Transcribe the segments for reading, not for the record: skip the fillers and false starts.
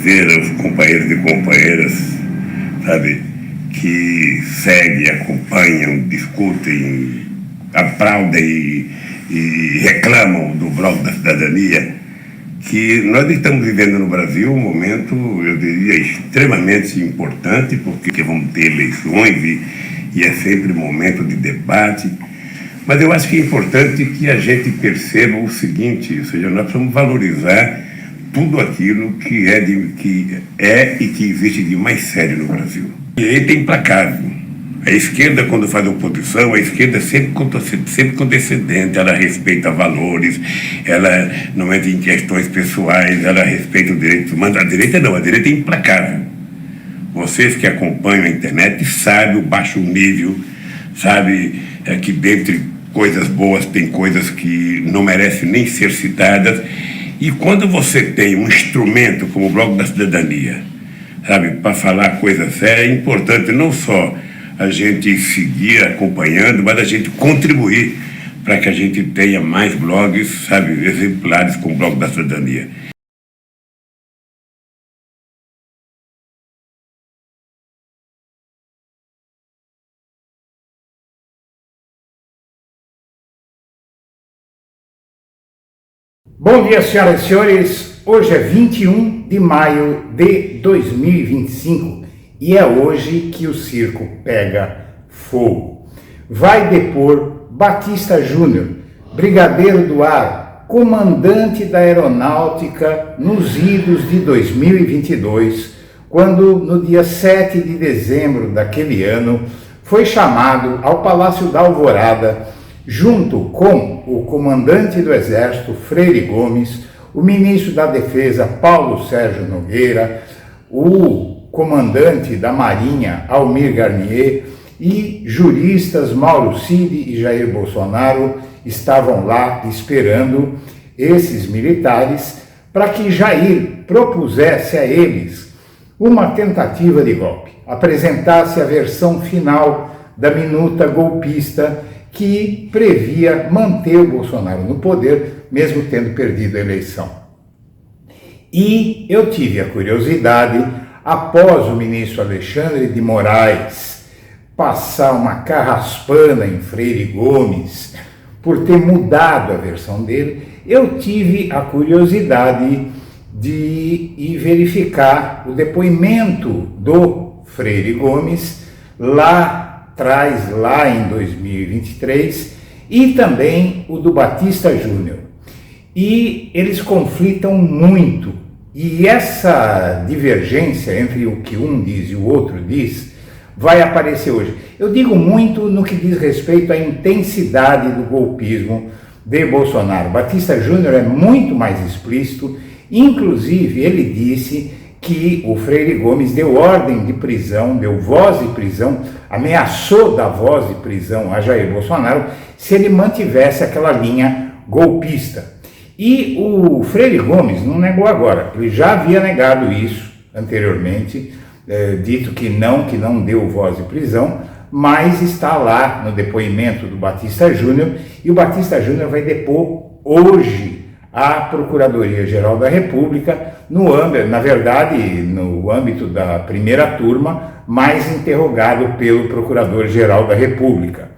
dizer aos companheiros e companheiras, sabe, que seguem, acompanham, discutem, aplaudem e reclamam do Bloco da Cidadania, que nós estamos vivendo no Brasil um momento, eu diria, extremamente importante, porque vamos ter eleições e é sempre momento de debate. Mas eu acho que é importante que a gente perceba o seguinte, ou seja, nós precisamos valorizar tudo aquilo que é e que existe de mais sério no Brasil. A direita é implacável. A esquerda, quando faz oposição, a esquerda sempre condescendente, ela respeita valores, ela não entra em questões pessoais, ela respeita o direito humano. A direita não, a direita é implacável. Vocês que acompanham a internet sabem o baixo nível, sabe que dentre coisas boas tem coisas que não merecem nem ser citadas. E quando você tem um instrumento como o Bloco da Cidadania, sabe, para falar coisa séria, é importante não só a gente seguir acompanhando, mas a gente contribuir para que a gente tenha mais blogs, sabe, exemplares com o Bloco da Cidadania. Bom dia, senhoras e senhores. Hoje é 21 de maio de 2025 e é hoje que o circo pega fogo. Vai depor Batista Júnior, brigadeiro do ar, comandante da aeronáutica nos idos de 2022, quando no dia 7 de dezembro daquele ano foi chamado ao Palácio da Alvorada junto com o comandante do Exército, Freire Gomes, o ministro da Defesa, Paulo Sérgio Nogueira, o comandante da Marinha, Almir Garnier, e juristas Mauro Cid e Jair Bolsonaro estavam lá esperando esses militares para que Jair propusesse a eles uma tentativa de golpe, apresentasse a versão final da minuta golpista que previa manter o Bolsonaro no poder, mesmo tendo perdido a eleição. E eu tive a curiosidade, após o ministro Alexandre de Moraes passar uma carraspana em Freire Gomes por ter mudado a versão dele, eu tive a curiosidade de ir verificar o depoimento do Freire Gomes lá em 2023, e também o do Batista Júnior. E eles conflitam muito, e essa divergência entre o que um diz e o outro diz vai aparecer hoje. Eu digo muito no que diz respeito à intensidade do golpismo de Bolsonaro. Batista Júnior é muito mais explícito, inclusive ele disse que o Freire Gomes deu ordem de prisão, deu voz de prisão, ameaçou dar voz de prisão a Jair Bolsonaro se ele mantivesse aquela linha golpista. E o Freire Gomes não negou agora, ele já havia negado isso anteriormente, dito que não deu voz de prisão, mas está lá no depoimento do Batista Júnior, e o Batista Júnior vai depor hoje à Procuradoria-Geral da República, no âmbito da primeira turma, mas interrogado pelo Procurador-Geral da República.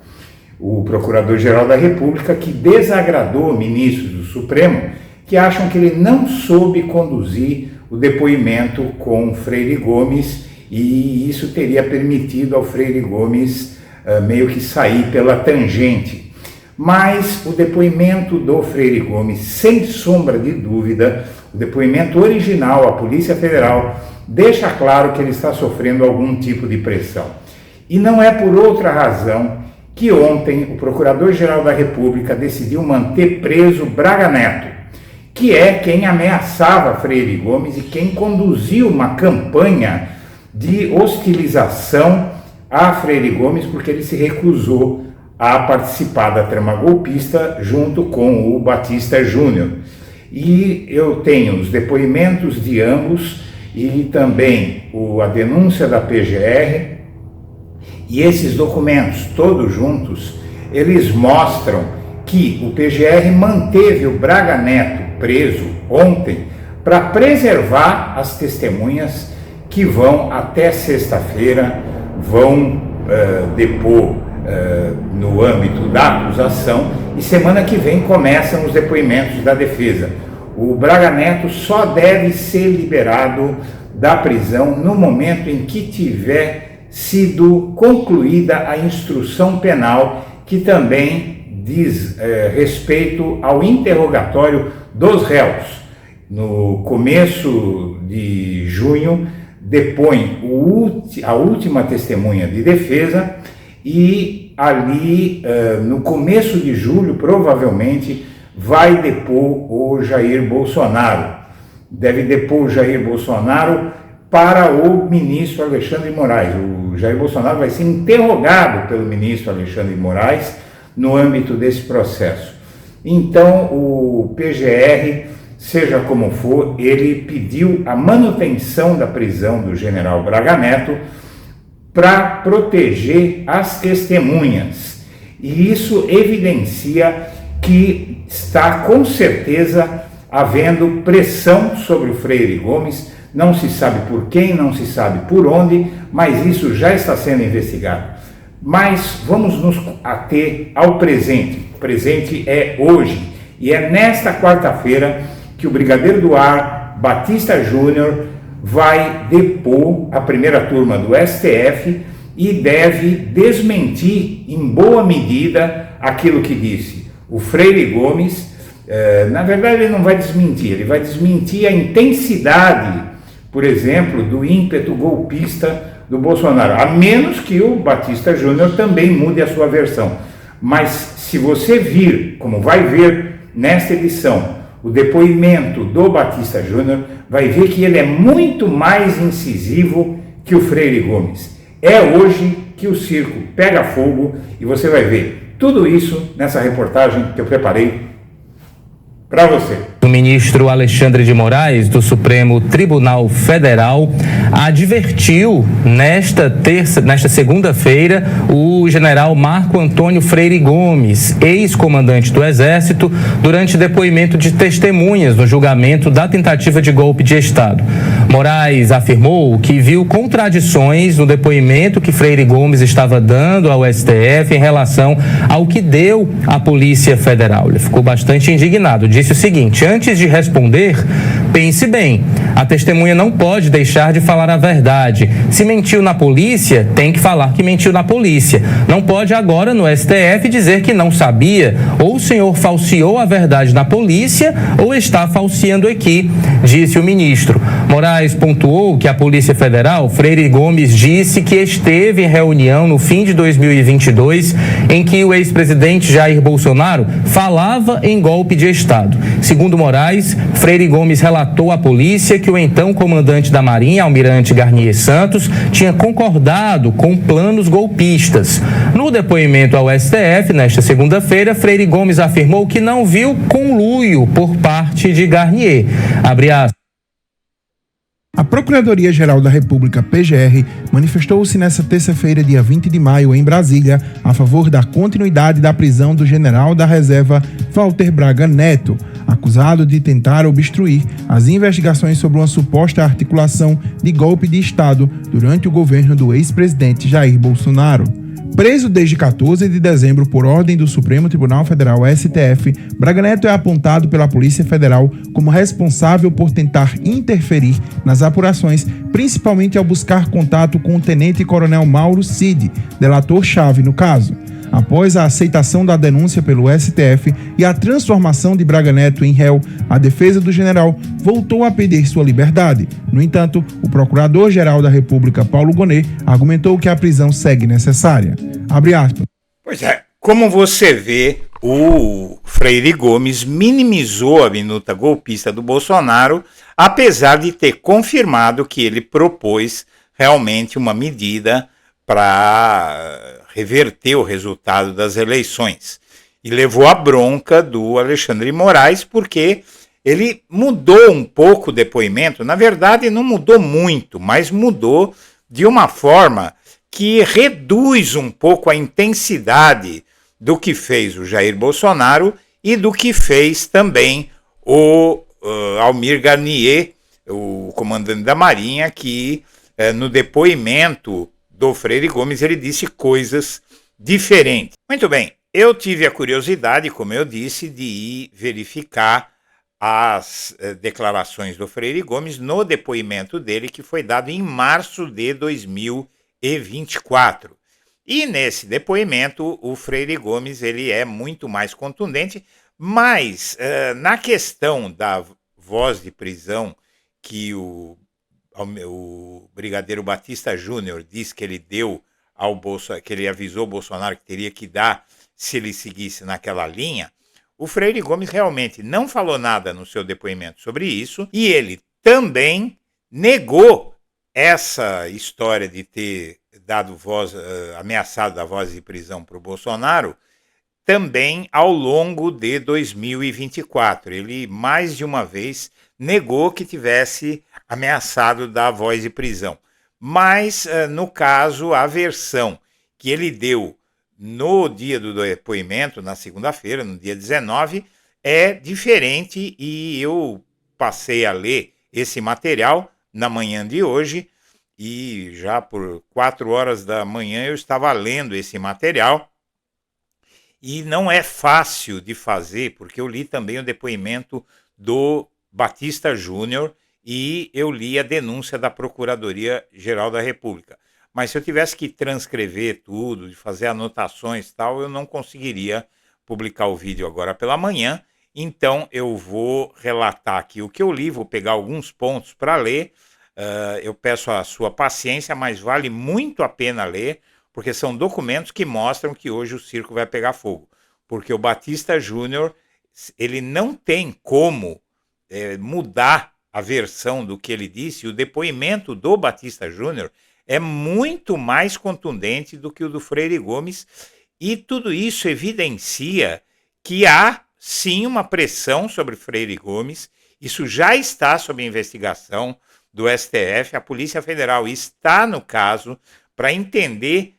O Procurador-Geral da República que desagradou ministros do Supremo, que acham que ele não soube conduzir o depoimento com Freire Gomes, e isso teria permitido ao Freire Gomes meio que sair pela tangente. Mas o depoimento do Freire Gomes, sem sombra de dúvida, o depoimento original à Polícia Federal, deixa claro que ele está sofrendo algum tipo de pressão. E não é por outra razão que ontem o Procurador-Geral da República decidiu manter preso Braga Neto, que é quem ameaçava Freire Gomes e quem conduziu uma campanha de hostilização a Freire Gomes, porque ele se recusou a participar da trama golpista junto com o Batista Júnior. E eu tenho os depoimentos de ambos e também a denúncia da PGR, e esses documentos todos juntos, eles mostram que o PGR manteve o Braga Neto preso ontem para preservar as testemunhas que vão até sexta-feira, vão depor no âmbito da acusação, e semana que vem começam os depoimentos da defesa. O Braga Neto só deve ser liberado da prisão no momento em que tiver sido concluída a instrução penal, que também diz respeito ao interrogatório dos réus. No começo de junho, depõe a última testemunha de defesa, e ali no começo de julho, provavelmente, vai depor o Jair Bolsonaro. Deve depor o Jair Bolsonaro para o ministro Alexandre de Moraes. O Jair Bolsonaro vai ser interrogado pelo ministro Alexandre de Moraes no âmbito desse processo. Então, o PGR, seja como for, ele pediu a manutenção da prisão do general Braga Neto para proteger as testemunhas. E isso evidencia que está com certeza havendo pressão sobre o Freire Gomes. Não se sabe por quem, não se sabe por onde, mas isso já está sendo investigado. Mas vamos nos ater ao presente. O presente é hoje, e é nesta quarta-feira que o Brigadeiro do Ar Batista Júnior vai depor a primeira turma do STF e deve desmentir em boa medida aquilo que disse o Freire Gomes. Na verdade, ele não vai desmentir, ele vai desmentir a intensidade, por exemplo, do ímpeto golpista do Bolsonaro, a menos que o Batista Júnior também mude a sua versão. Mas se você vir, como vai ver nesta edição, o depoimento do Batista Júnior, vai ver que ele é muito mais incisivo que o Freire Gomes. É hoje que o circo pega fogo, e você vai ver tudo isso nessa reportagem que eu preparei para você. O ministro Alexandre de Moraes, do Supremo Tribunal Federal, advertiu nesta segunda-feira o general Marco Antônio Freire Gomes, ex-comandante do Exército, durante depoimento de testemunhas no julgamento da tentativa de golpe de Estado. Moraes afirmou que viu contradições no depoimento que Freire Gomes estava dando ao STF em relação ao que deu à Polícia Federal. Ele ficou bastante indignado. Disse o seguinte: antes de responder, pense bem. A testemunha não pode deixar de falar a verdade. Se mentiu na polícia, tem que falar que mentiu na polícia. Não pode agora no STF dizer que não sabia. Ou o senhor falseou a verdade na polícia ou está falseando aqui, disse o ministro. Moraes pontuou que a Polícia Federal, Freire Gomes, disse que esteve em reunião no fim de 2022 em que o ex-presidente Jair Bolsonaro falava em golpe de Estado. Segundo Moraes, Freire Gomes relatou à polícia que o então comandante da Marinha, Almirante Garnier Santos, tinha concordado com planos golpistas. No depoimento ao STF, nesta segunda-feira, Freire Gomes afirmou que não viu conluio por parte de Garnier. Abre aspas. A Procuradoria-Geral da República, PGR, manifestou-se nesta terça-feira, dia 20 de maio, em Brasília, a favor da continuidade da prisão do general da reserva Walter Braga Neto, acusado de tentar obstruir as investigações sobre uma suposta articulação de golpe de Estado durante o governo do ex-presidente Jair Bolsonaro. Preso desde 14 de dezembro por ordem do Supremo Tribunal Federal, STF, Braga Neto é apontado pela Polícia Federal como responsável por tentar interferir nas apurações, principalmente ao buscar contato com o tenente-coronel Mauro Cid, delator-chave no caso. Após a aceitação da denúncia pelo STF e a transformação de Braga Neto em réu, a defesa do general voltou a pedir sua liberdade. No entanto, o Procurador-Geral da República, Paulo Gonet, argumentou que a prisão segue necessária. Abre aspas. Pois é, como você vê, o Freire Gomes minimizou a minuta golpista do Bolsonaro, apesar de ter confirmado que ele propôs realmente uma medida para reverter o resultado das eleições. E levou a bronca do Alexandre de Moraes, porque ele mudou um pouco o depoimento. Na verdade, não mudou muito, mas mudou de uma forma que reduz um pouco a intensidade do que fez o Jair Bolsonaro e do que fez também o Almir Garnier, o comandante da Marinha, que no depoimento do Freire Gomes ele disse coisas diferentes. Muito bem, eu tive a curiosidade, como eu disse, de ir verificar as declarações do Freire Gomes no depoimento dele, que foi dado em março de 2024. E nesse depoimento, o Freire Gomes ele é muito mais contundente, mas na questão da voz de prisão que o brigadeiro Batista Júnior disse que ele deu ao Bolsonaro, que ele avisou o Bolsonaro que teria que dar se ele seguisse naquela linha, o Freire Gomes realmente não falou nada no seu depoimento sobre isso, e ele também negou essa história de ter dado voz, ameaçado dar voz de prisão para o Bolsonaro, também ao longo de 2024. Ele mais de uma vez negou que tivesse ameaçado dar voz de prisão. Mas, no caso, a versão que ele deu no dia do depoimento, na segunda-feira, no dia 19, é diferente, e eu passei a ler esse material na manhã de hoje, e já por 4 horas da manhã eu estava lendo esse material, e não é fácil de fazer, porque eu li também o depoimento do Batista Júnior e eu li a denúncia da Procuradoria-Geral da República. Mas se eu tivesse que transcrever tudo, de fazer anotações e tal, eu não conseguiria publicar o vídeo agora pela manhã. Então eu vou relatar aqui o que eu li, vou pegar alguns pontos para ler. Eu peço a sua paciência, mas vale muito a pena ler, porque são documentos que mostram que hoje o circo vai pegar fogo. Porque o Batista Júnior, ele não tem como mudar a versão do que ele disse. O depoimento do Batista Júnior é muito mais contundente do que o do Freire Gomes, e tudo isso evidencia que há sim uma pressão sobre Freire Gomes. Isso já está sob investigação do STF, a Polícia Federal está no caso para entender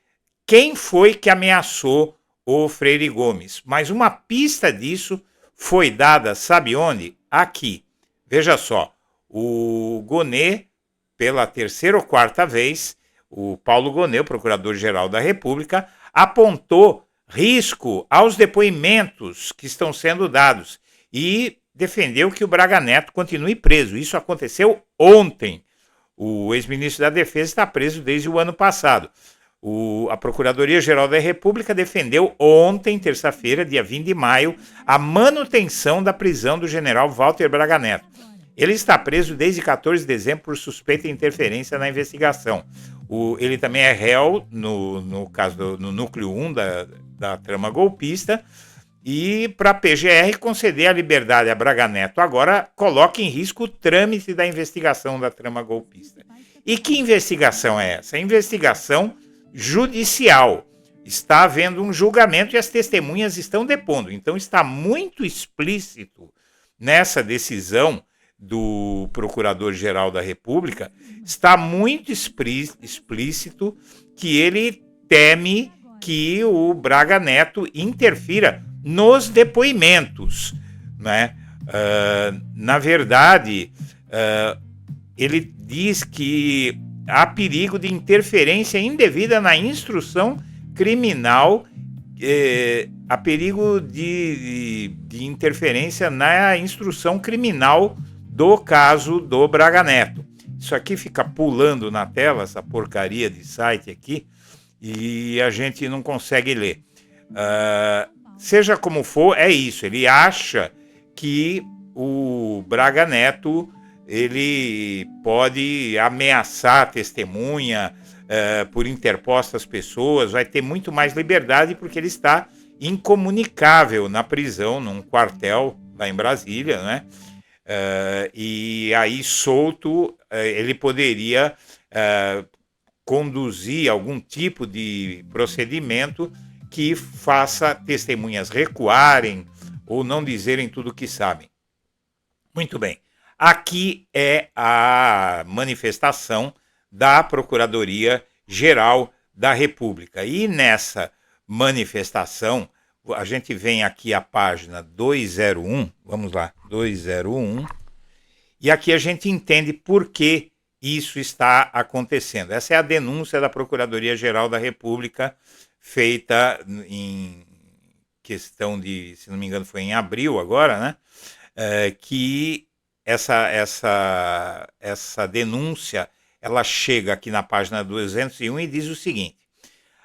quem foi que ameaçou o Freire Gomes. Mas uma pista disso foi dada, sabe onde? Aqui. Veja só, o Gonet, pela terceira ou quarta vez, o Paulo Gonet, o Procurador-Geral da República, apontou risco aos depoimentos que estão sendo dados e defendeu que o Braga Neto continue preso. Isso aconteceu ontem. O ex-ministro da Defesa está preso desde o ano passado. A Procuradoria-Geral da República defendeu ontem, terça-feira, dia 20 de maio, a manutenção da prisão do general Walter Braga Neto. Ele está preso desde 14 de dezembro por suspeita de interferência na investigação. Ele também é réu, no caso no núcleo 1 da trama golpista, e para a PGR conceder a liberdade a Braga Neto agora coloca em risco o trâmite da investigação da trama golpista. E que investigação é essa? A investigação judicial. Está havendo um julgamento e as testemunhas estão depondo. Então está muito explícito nessa decisão do Procurador-Geral da República, está muito explícito que ele teme que o Braga Neto interfira nos depoimentos, né? Na verdade, ele diz que há perigo de interferência indevida na instrução criminal, há perigo de interferência na instrução criminal do caso do Braga Neto. Isso aqui fica pulando na tela, essa porcaria de site aqui, e a gente não consegue ler. Seja como for, é isso. Ele acha que o Braga Neto ele pode ameaçar a testemunha por interpostas pessoas, vai ter muito mais liberdade porque ele está incomunicável na prisão, num quartel lá em Brasília, né? E aí solto ele poderia conduzir algum tipo de procedimento que faça testemunhas recuarem ou não dizerem tudo o que sabem. Muito bem, aqui é a manifestação da Procuradoria-Geral da República. E nessa manifestação, a gente vem aqui à página 201, vamos lá, 201, E aqui a gente entende por que isso está acontecendo. Essa é a denúncia da Procuradoria-Geral da República, feita em questão de, se não me engano, foi em abril agora, né? Que essa denúncia, ela chega aqui na página 201 e diz o seguinte: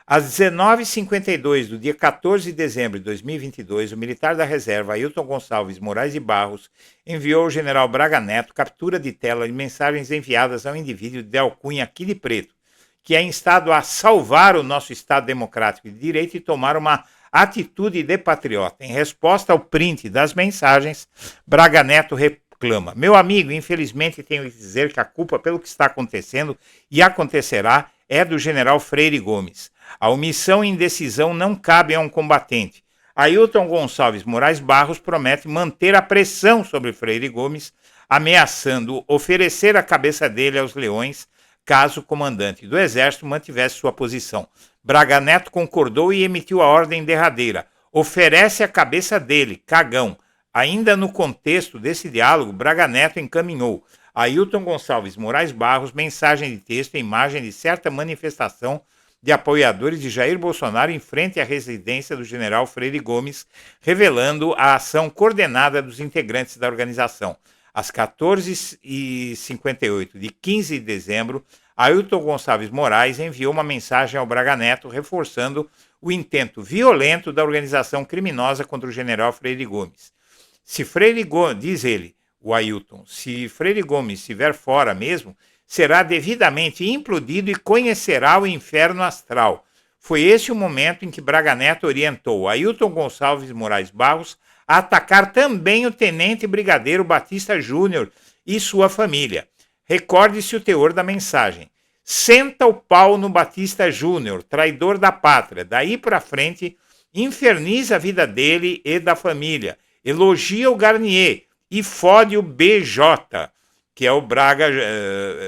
às 19h52 do dia 14 de dezembro de 2022, o militar da reserva Ailton Gonçalves Moraes de Barros enviou ao general Braga Neto captura de tela de mensagens enviadas ao indivíduo de alcunha Aquile Preto, que é instado a salvar o nosso Estado democrático de direito e tomar uma atitude de patriota. Em resposta ao print das mensagens, Braga Neto reclama: meu amigo, infelizmente tenho que dizer que a culpa pelo que está acontecendo e acontecerá é do general Freire Gomes. A omissão e indecisão não cabem a um combatente. Ailton Gonçalves Moraes Barros promete manter a pressão sobre Freire Gomes, ameaçando oferecer a cabeça dele aos leões caso o comandante do Exército mantivesse sua posição. Braga Neto concordou e emitiu a ordem derradeira: oferece a cabeça dele, cagão. Ainda no contexto desse diálogo, Braga Neto encaminhou a Ailton Gonçalves Moraes Barros mensagem de texto e imagem de certa manifestação de apoiadores de Jair Bolsonaro em frente à residência do general Freire Gomes, revelando a ação coordenada dos integrantes da organização. Às 14h58 de 15 de dezembro, Ailton Gonçalves Moraes enviou uma mensagem ao Braga Neto reforçando o intento violento da organização criminosa contra o general Freire Gomes. Se Freire Gomes, diz ele, o Ailton, se Freire Gomes estiver fora mesmo, será devidamente implodido e conhecerá o inferno astral. Foi esse o momento em que Braga Neto orientou Ailton Gonçalves Moraes Barros a atacar também o tenente brigadeiro Batista Júnior e sua família. Recorde-se o teor da mensagem: senta o pau no Batista Júnior, traidor da pátria. Daí para frente, inferniza a vida dele e da família. Elogia o Garnier e fode o BJ, que é o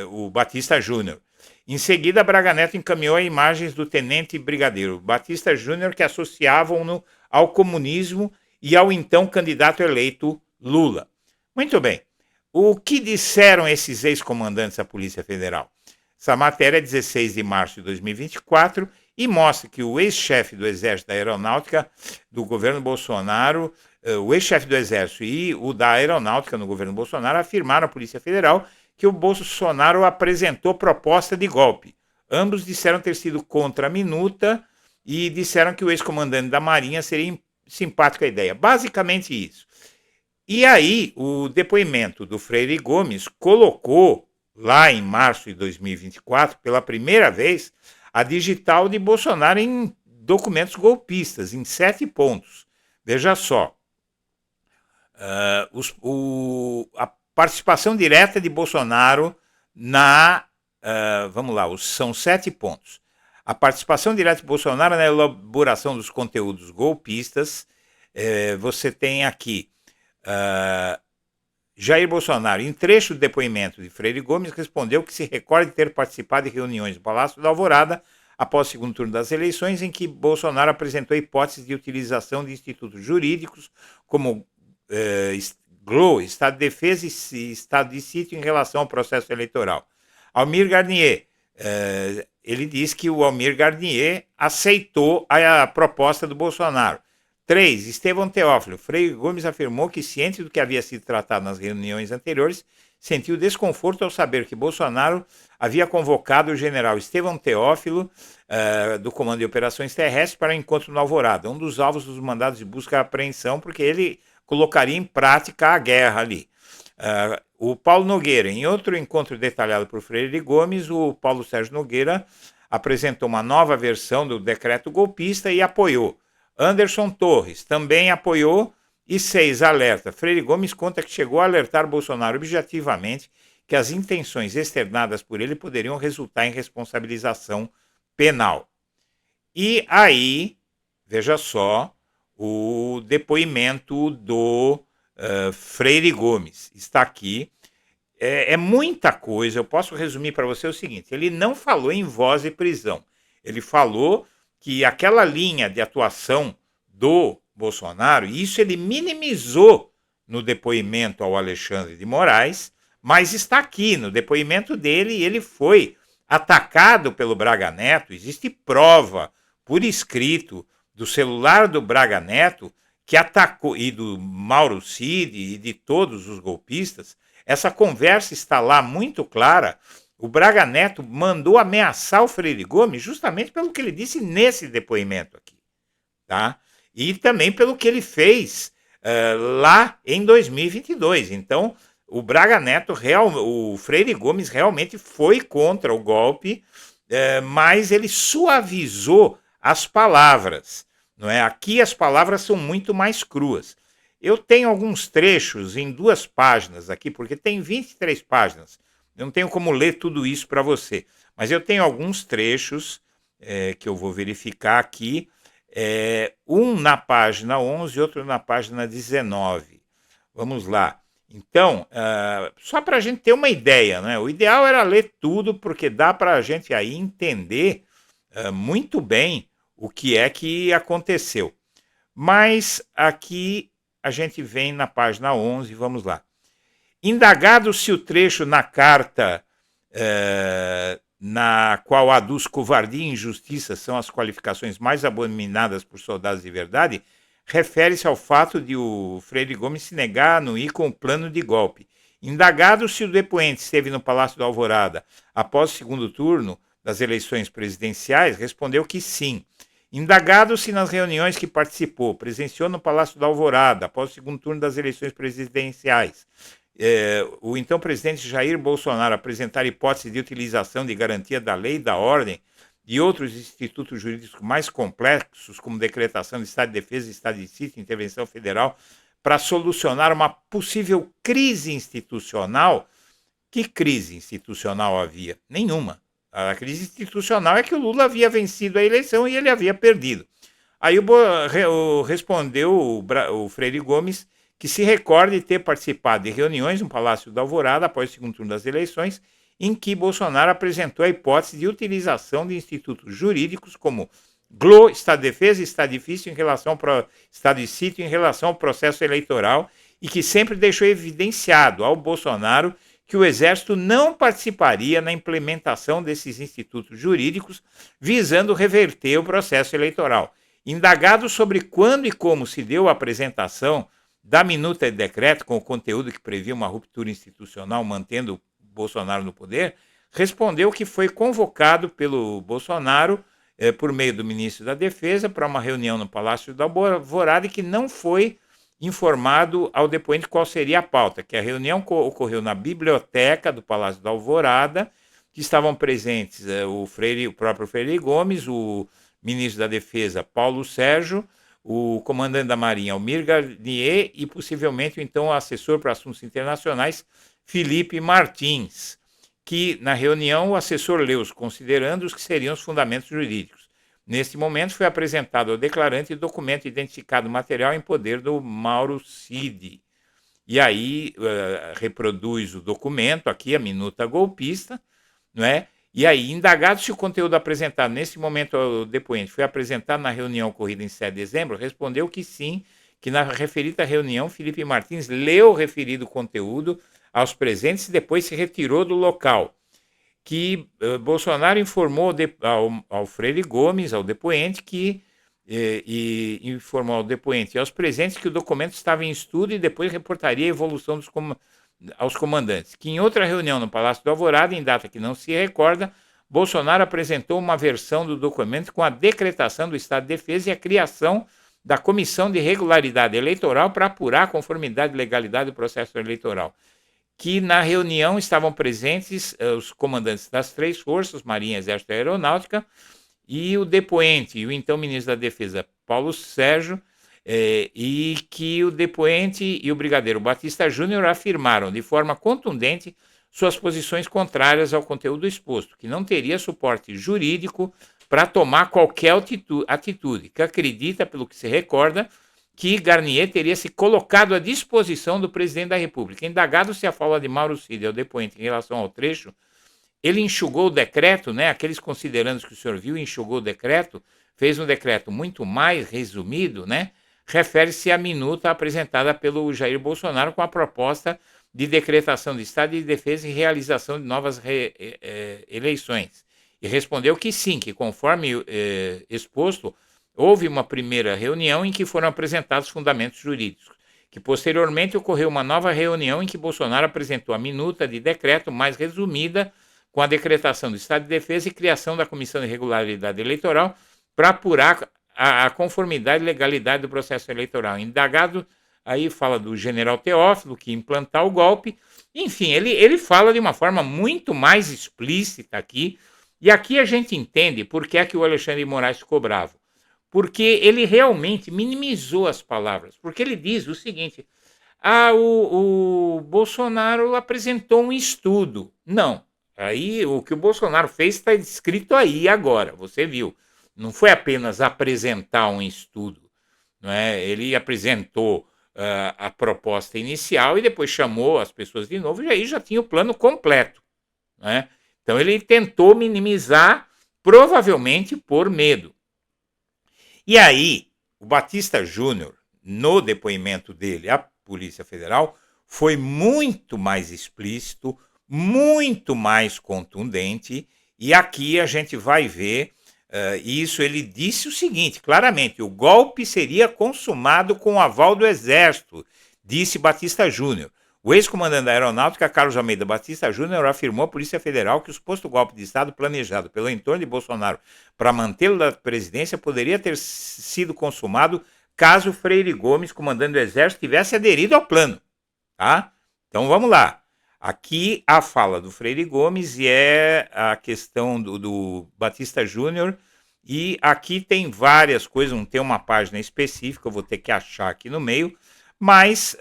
o Batista Júnior. Em seguida, Braga Neto encaminhou imagens do tenente brigadeiro Batista Júnior que associavam-no ao comunismo e ao então candidato eleito Lula. Muito bem. O que disseram esses ex-comandantes da Polícia Federal? Essa matéria é 16 de março de 2024 e mostra que o ex-chefe do Exército da Aeronáutica do governo Bolsonaro, o ex-chefe do Exército e o da Aeronáutica no governo Bolsonaro afirmaram à Polícia Federal que o Bolsonaro apresentou proposta de golpe. Ambos disseram ter sido contra a minuta e disseram que o ex-comandante da Marinha seria simpático à ideia. Basicamente isso. E aí, o depoimento do Freire Gomes colocou, lá em março de 2024, pela primeira vez, a digital de Bolsonaro em documentos golpistas, em 7 pontos. Veja só. A participação direta de Bolsonaro vamos lá, são 7 pontos. A participação direta de Bolsonaro na elaboração dos conteúdos golpistas. Você tem aqui Jair Bolsonaro, em trecho do depoimento de Freire Gomes, respondeu que se recorda de ter participado de reuniões no Palácio da Alvorada após o segundo turno das eleições, em que Bolsonaro apresentou hipóteses de utilização de institutos jurídicos como GLO, Estado de Defesa e Estado de Sítio em relação ao processo eleitoral. Almir Garnier, ele diz que o Almir Garnier aceitou a proposta do Bolsonaro. 3. Estevão Teófilo. Freire Gomes afirmou que, ciente do que havia sido tratado nas reuniões anteriores, sentiu desconforto ao saber que Bolsonaro havia convocado o general Estevão Teófilo, do Comando de Operações Terrestres, para o encontro no Alvorada, um dos alvos dos mandados de busca e apreensão, porque ele colocaria em prática a guerra ali. O Paulo Nogueira, em outro encontro detalhado por Freire Gomes, o Paulo Sérgio Nogueira apresentou uma nova versão do decreto golpista e apoiou. Anderson Torres também apoiou. E 6, alerta. Freire Gomes conta que chegou a alertar Bolsonaro objetivamente que as intenções externadas por ele poderiam resultar em responsabilização penal. E aí, veja só, o depoimento do Freire Gomes está aqui. É muita coisa. Eu posso resumir para você o seguinte: ele não falou em voz de prisão. Ele falou que aquela linha de atuação do Bolsonaro, e isso ele minimizou no depoimento ao Alexandre de Moraes, mas está aqui no depoimento dele, ele foi atacado pelo Braga Neto, existe prova por escrito do celular do Braga Neto que atacou, e do Mauro Cid e de todos os golpistas. Essa conversa está lá muito clara. O Braga Neto mandou ameaçar o Freire Gomes justamente pelo que ele disse nesse depoimento aqui, tá? E também pelo que ele fez lá em 2022. Então, o Braga Neto, o Freire Gomes realmente foi contra o golpe, mas ele suavizou as palavras, não é? Aqui as palavras são muito mais cruas. Eu tenho alguns trechos em 2 páginas aqui, porque tem 23 páginas. Eu não tenho como ler tudo isso para você, mas eu tenho alguns trechos que eu vou verificar aqui, um na página 11 e outro na página 19. Vamos lá. Então, só para a gente ter uma ideia, né? O ideal era ler tudo, porque dá para a gente aí entender muito bem o que é que aconteceu. Mas aqui a gente vem na página 11, vamos lá. Indagado se o trecho na carta na qual aduz covardia e injustiça são as qualificações mais abominadas por soldados de verdade, refere-se ao fato de o Freire Gomes se negar a anuir com o plano de golpe. Indagado se o depoente esteve no Palácio da Alvorada após o segundo turno das eleições presidenciais, respondeu que sim. Indagado se nas reuniões que participou, presenciou no Palácio da Alvorada após o segundo turno das eleições presidenciais, o então presidente Jair Bolsonaro apresentar hipótese de utilização de garantia da lei, da ordem e outros institutos jurídicos mais complexos, como decretação de estado de defesa, estado de sítio, intervenção federal, para solucionar uma possível crise institucional. Que crise institucional havia? Nenhuma. A crise institucional é que o Lula havia vencido a eleição e ele havia perdido. Aí respondeu o Freire Gomes que se recorde ter participado de reuniões no Palácio da Alvorada após o segundo turno das eleições, em que Bolsonaro apresentou a hipótese de utilização de institutos jurídicos como GLO, Estado de Defesa e Estado Difícil em relação ao Estado de Sítio em relação ao processo eleitoral, e que sempre deixou evidenciado ao Bolsonaro que o Exército não participaria na implementação desses institutos jurídicos visando reverter o processo eleitoral. Indagado sobre quando e como se deu a apresentação da minuta de decreto com o conteúdo que previa uma ruptura institucional mantendo Bolsonaro no poder, respondeu que foi convocado pelo Bolsonaro, por meio do ministro da Defesa, para uma reunião no Palácio da Alvorada e que não foi informado ao depoente qual seria a pauta, que a reunião ocorreu na biblioteca do Palácio da Alvorada, que estavam presentes o próprio Freire Gomes, o ministro da Defesa, Paulo Sérgio, o comandante da Marinha, Almir Garnier, e possivelmente, então, o assessor para assuntos internacionais, Felipe Martins, que, na reunião, o assessor leu os considerandos que seriam os fundamentos jurídicos. Neste momento, foi apresentado ao declarante o documento identificado material em poder do Mauro Cid. E aí, reproduz o documento, aqui, a minuta golpista, não é? E aí, indagado se o conteúdo apresentado nesse momento ao depoente foi apresentado na reunião ocorrida em 7 de dezembro, respondeu que sim, que na referida reunião, Felipe Martins leu o referido conteúdo aos presentes e depois se retirou do local. Que Bolsonaro informou ao Freire Gomes, ao depoente, e informou ao depoente e aos presentes que o documento estava em estudo e depois reportaria a evolução aos comandantes, que em outra reunião no Palácio do Alvorada, em data que não se recorda, Bolsonaro apresentou uma versão do documento com a decretação do Estado de Defesa e a criação da Comissão de Regularidade Eleitoral para apurar a conformidade e legalidade do processo eleitoral. Que na reunião estavam presentes os comandantes das 3 forças, Marinha, Exército e Aeronáutica, e o depoente, e o então ministro da Defesa, Paulo Sérgio, e que o depoente e o brigadeiro Batista Júnior afirmaram de forma contundente suas posições contrárias ao conteúdo exposto, que não teria suporte jurídico para tomar qualquer atitude, que acredita, pelo que se recorda, que Garnier teria se colocado à disposição do presidente da República. Indagado se a fala de Mauro Cid ao depoente em relação ao trecho, ele enxugou o decreto, né? Aqueles considerandos que o senhor viu, enxugou o decreto, fez um decreto muito mais resumido, né? Refere-se à minuta apresentada pelo Jair Bolsonaro com a proposta de decretação de estado de defesa e realização de novas eleições. E respondeu que sim, que conforme exposto, houve uma primeira reunião em que foram apresentados fundamentos jurídicos, que posteriormente ocorreu uma nova reunião em que Bolsonaro apresentou a minuta de decreto mais resumida com a decretação do estado de defesa e criação da Comissão de Regularidade Eleitoral para apurar a conformidade e legalidade do processo eleitoral. Indagado, aí fala do general Teófilo, que ia implantar o golpe. Enfim, ele fala de uma forma muito mais explícita aqui, e aqui a gente entende por que é que o Alexandre de Moraes ficou bravo. Porque ele realmente minimizou as palavras. Porque ele diz o seguinte, o Bolsonaro apresentou um estudo. Não, aí o que o Bolsonaro fez está escrito aí agora, você viu. Não foi apenas apresentar um estudo, não é? Ele apresentou a proposta inicial e depois chamou as pessoas de novo e aí já tinha o plano completo, não é? Então ele tentou minimizar, provavelmente por medo. E aí, o Batista Júnior, no depoimento dele à Polícia Federal, foi muito mais explícito, muito mais contundente, e aqui a gente vai ver isso. Ele disse o seguinte, claramente, o golpe seria consumado com o aval do Exército, disse Batista Júnior. O ex-comandante da Aeronáutica, Carlos Almeida Batista Júnior, afirmou à Polícia Federal que o suposto golpe de Estado planejado pelo entorno de Bolsonaro para mantê-lo da presidência poderia ter sido consumado caso Freire Gomes, comandante do Exército, tivesse aderido ao plano. Tá? Então vamos lá. Aqui a fala do Freire Gomes e é a questão do Batista Júnior. E aqui tem várias coisas, não tem uma página específica, eu vou ter que achar aqui no meio. Mas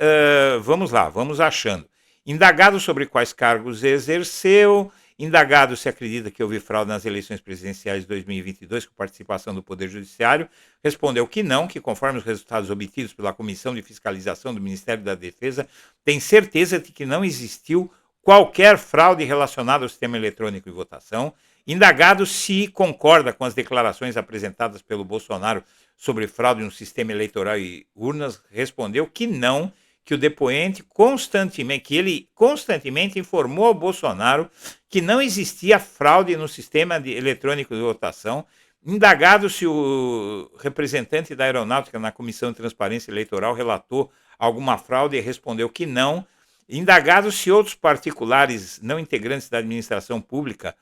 vamos lá, vamos achando. Indagado sobre quais cargos exerceu, indagado se acredita que houve fraude nas eleições presidenciais de 2022 com participação do Poder Judiciário, respondeu que não, que conforme os resultados obtidos pela Comissão de Fiscalização do Ministério da Defesa, tem certeza de que não existiu qualquer fraude relacionada ao sistema eletrônico de votação. Indagado se concorda com as declarações apresentadas pelo Bolsonaro sobre fraude no sistema eleitoral e urnas, respondeu que não, que o depoente constantemente informou ao Bolsonaro que não existia fraude no sistema eletrônico de votação. Indagado se o representante da Aeronáutica na Comissão de Transparência Eleitoral relatou alguma fraude, respondeu que não. Indagado se outros particulares não integrantes da administração pública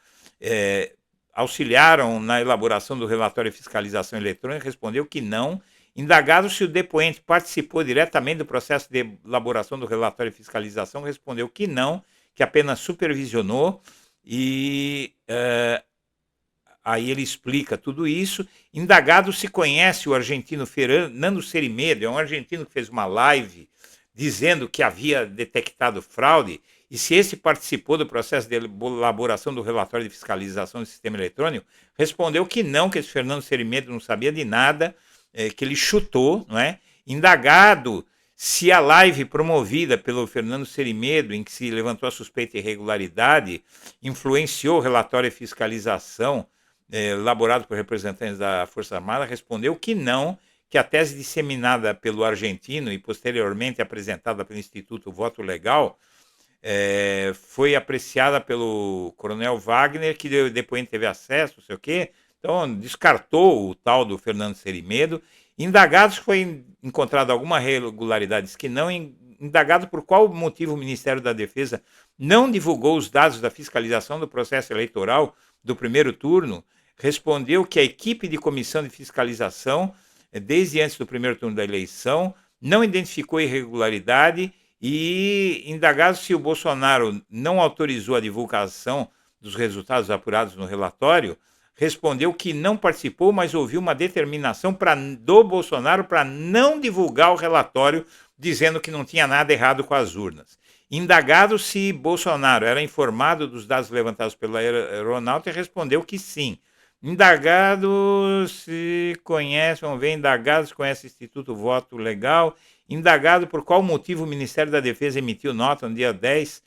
auxiliaram na elaboração do relatório de fiscalização eletrônica, respondeu que não. Indagado se o depoente participou diretamente do processo de elaboração do relatório de fiscalização, respondeu que não, que apenas supervisionou. E aí ele explica tudo isso. Indagado se conhece o argentino Fernando Serimedo, é um argentino que fez uma live dizendo que havia detectado fraude, e se esse participou do processo de elaboração do relatório de fiscalização do sistema eletrônico, respondeu que não, que esse Fernando Serimedo não sabia de nada, que ele chutou, não é? Indagado se a live promovida pelo Fernando Serimedo, em que se levantou a suspeita de irregularidade, influenciou o relatório de fiscalização elaborado por representantes da Força Armada, respondeu que não, que a tese disseminada pelo argentino e posteriormente apresentada pelo Instituto Voto Legal foi apreciada pelo coronel Wagner, que o depoente teve acesso, não sei o quê. Então, descartou o tal do Fernando Serimedo. Indagados foi encontrado alguma irregularidade, que não. Indagado por qual motivo o Ministério da Defesa não divulgou os dados da fiscalização do processo eleitoral do primeiro turno, respondeu que a equipe de comissão de fiscalização, desde antes do primeiro turno da eleição, não identificou irregularidade. E indagado se o Bolsonaro não autorizou a divulgação dos resultados apurados no relatório, respondeu que não participou, mas ouviu uma determinação do Bolsonaro para não divulgar o relatório, dizendo que não tinha nada errado com as urnas. Indagado se Bolsonaro era informado dos dados levantados pela aeronáutica, respondeu que sim. Indagado se conhece, vamos ver, indagado se conhece o Instituto Voto Legal. Indagado por qual motivo o Ministério da Defesa emitiu nota no dia 10.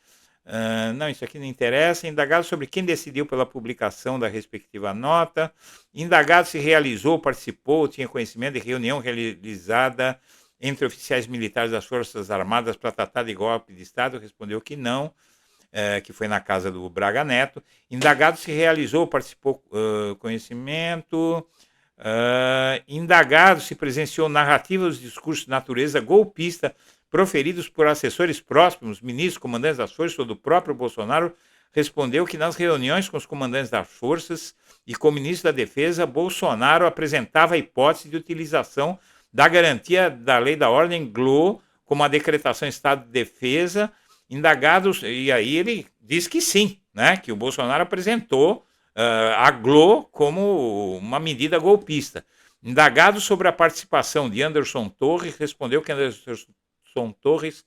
Não, isso aqui não interessa. Indagado sobre quem decidiu pela publicação da respectiva nota. Indagado se realizou, participou, tinha conhecimento de reunião realizada entre oficiais militares das Forças Armadas para tratar de golpe de Estado, respondeu que não, que foi na casa do Braga Neto. Indagado se realizou, participou, conhecimento. Indagado se presenciou narrativas dos discursos de natureza golpista proferidos por assessores próximos, ministros, comandantes das forças ou do próprio Bolsonaro, respondeu que nas reuniões com os comandantes das forças e com o ministro da Defesa, Bolsonaro apresentava a hipótese de utilização da garantia da lei da ordem GLO, como a decretação em estado de defesa. Indagados, e aí ele diz que sim, né, que o Bolsonaro apresentou a GLO como uma medida golpista. Indagado sobre a participação de Anderson Torres, respondeu que Anderson Torres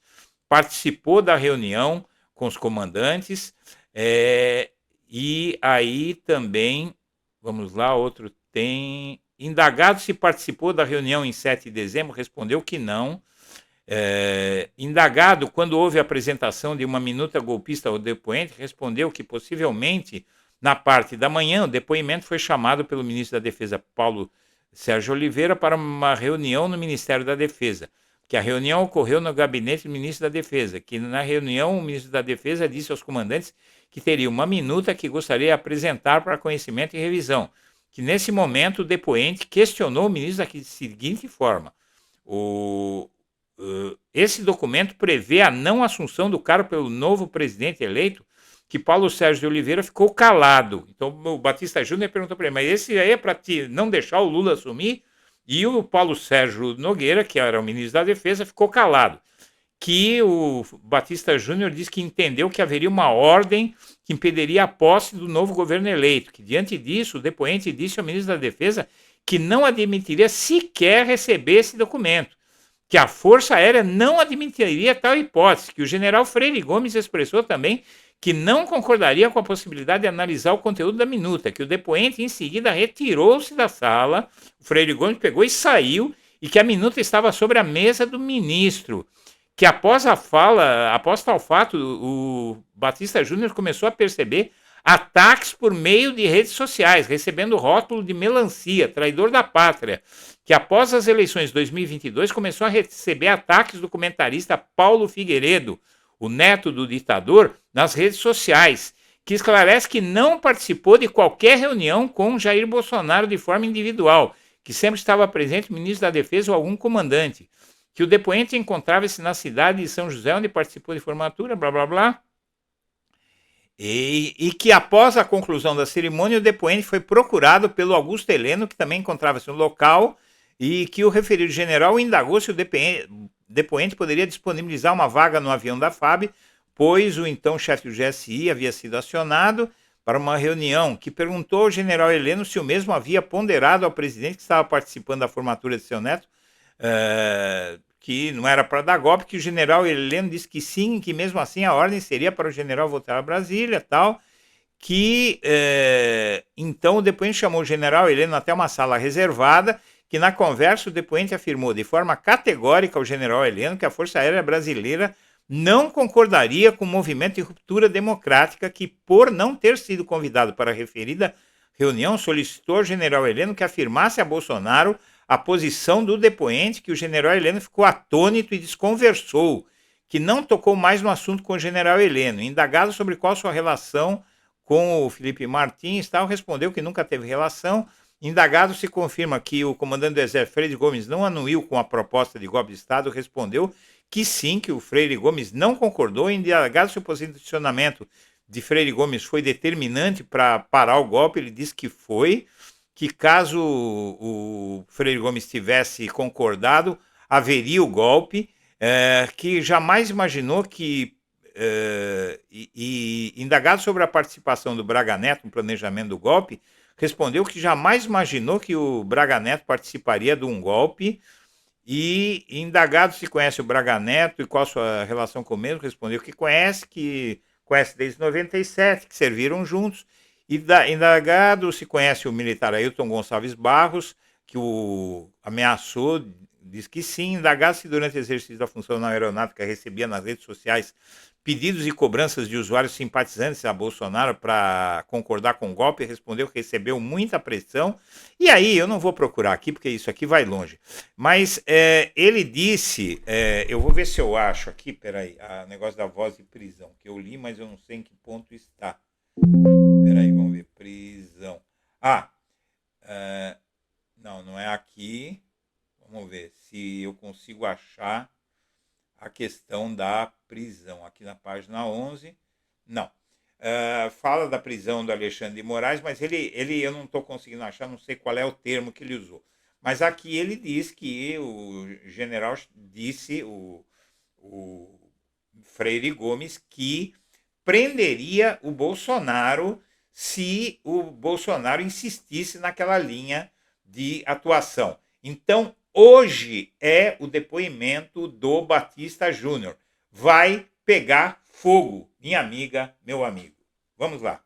participou da reunião com os comandantes, e aí também, vamos lá, outro tem... Indagado se participou da reunião em 7 de dezembro, respondeu que não. Indagado quando houve a apresentação de uma minuta golpista ao depoente, respondeu que possivelmente na parte da manhã o depoimento foi chamado pelo ministro da Defesa, Paulo Sérgio Oliveira, para uma reunião no Ministério da Defesa, que a reunião ocorreu no gabinete do ministro da Defesa, que na reunião o ministro da Defesa disse aos comandantes que teria uma minuta que gostaria de apresentar para conhecimento e revisão, que nesse momento o depoente questionou o ministro da seguinte forma: esse documento prevê a não assunção do cargo pelo novo presidente eleito, que Paulo Sérgio de Oliveira ficou calado. Então o Batista Júnior perguntou para ele, mas esse aí é para não deixar o Lula assumir? E o Paulo Sérgio Nogueira, que era o ministro da Defesa, ficou calado. Que o Batista Júnior disse que entendeu que haveria uma ordem que impediria a posse do novo governo eleito, que diante disso o depoente disse ao ministro da Defesa que não admitiria sequer receber esse documento, que a Força Aérea não admitiria tal hipótese, que o general Freire Gomes expressou também que não concordaria com a possibilidade de analisar o conteúdo da minuta, que o depoente em seguida retirou-se da sala, o Freire Gomes pegou e saiu, e que a minuta estava sobre a mesa do ministro, que após tal fato, o Batista Júnior começou a perceber ataques por meio de redes sociais, recebendo o rótulo de melancia, traidor da pátria, que após as eleições de 2022 começou a receber ataques do comentarista Paulo Figueiredo, o neto do ditador, nas redes sociais, que esclarece que não participou de qualquer reunião com Jair Bolsonaro de forma individual, que sempre estava presente o ministro da Defesa ou algum comandante, que o depoente encontrava-se na cidade de São José, onde participou de formatura, blá, blá, blá, e que após a conclusão da cerimônia, o depoente foi procurado pelo Augusto Heleno, que também encontrava-se no local, e que o referido general indagou se o depoente poderia disponibilizar uma vaga no avião da FAB, pois o então chefe do GSI havia sido acionado para uma reunião, que perguntou ao general Heleno se o mesmo havia ponderado ao presidente que estava participando da formatura de seu neto, que não era para dar golpe, que o general Heleno disse que sim, que mesmo assim a ordem seria para o general voltar a Brasília, tal, que então o depoente chamou o general Heleno até uma sala reservada, que na conversa o depoente afirmou de forma categórica ao general Heleno que a Força Aérea Brasileira não concordaria com o movimento de ruptura democrática que, por não ter sido convidado para a referida reunião, solicitou ao general Heleno que afirmasse a Bolsonaro a posição do depoente, que o general Heleno ficou atônito e desconversou, que não tocou mais no assunto com o general Heleno. Indagado sobre qual sua relação com o Felipe Martins, tal, respondeu que nunca teve relação. Indagado se confirma que o comandante do Exército, Freire Gomes, não anuiu com a proposta de golpe de Estado, respondeu que sim, que o Freire Gomes não concordou. Indagado se o posicionamento de Freire Gomes foi determinante para parar o golpe, ele disse que foi, que caso o Freire Gomes tivesse concordado, haveria o golpe, que jamais imaginou que, indagado sobre a participação do Braga Neto no planejamento do golpe, respondeu que jamais imaginou que o Braga Neto participaria de um golpe, e indagado se conhece o Braga Neto e qual a sua relação com o mesmo, respondeu que conhece desde 97, que serviram juntos. Indagado se conhece o militar Ailton Gonçalves Barros, que o ameaçou diz que sim. Indagado se durante o exercício da função na aeronáutica recebia nas redes sociais pedidos e cobranças de usuários simpatizantes a Bolsonaro para concordar com o golpe, respondeu que recebeu muita pressão. E aí, eu não vou procurar aqui, porque isso aqui vai longe. Mas ele disse, eu vou ver se eu acho aqui, peraí, o negócio da voz de prisão, que eu li, mas eu não sei em que ponto está. Peraí, vamos ver, prisão. Não é aqui. Vamos ver se eu consigo achar a questão da prisão. Aqui na página 11. Não. Fala da prisão do Alexandre de Moraes, mas ele eu não estou conseguindo achar, não sei qual é o termo que ele usou. Mas aqui ele diz que o general disse, o Freire Gomes, que prenderia o Bolsonaro se o Bolsonaro insistisse naquela linha de atuação. Então, hoje é o depoimento do Batista Júnior. Vai pegar fogo, minha amiga, meu amigo. Vamos lá.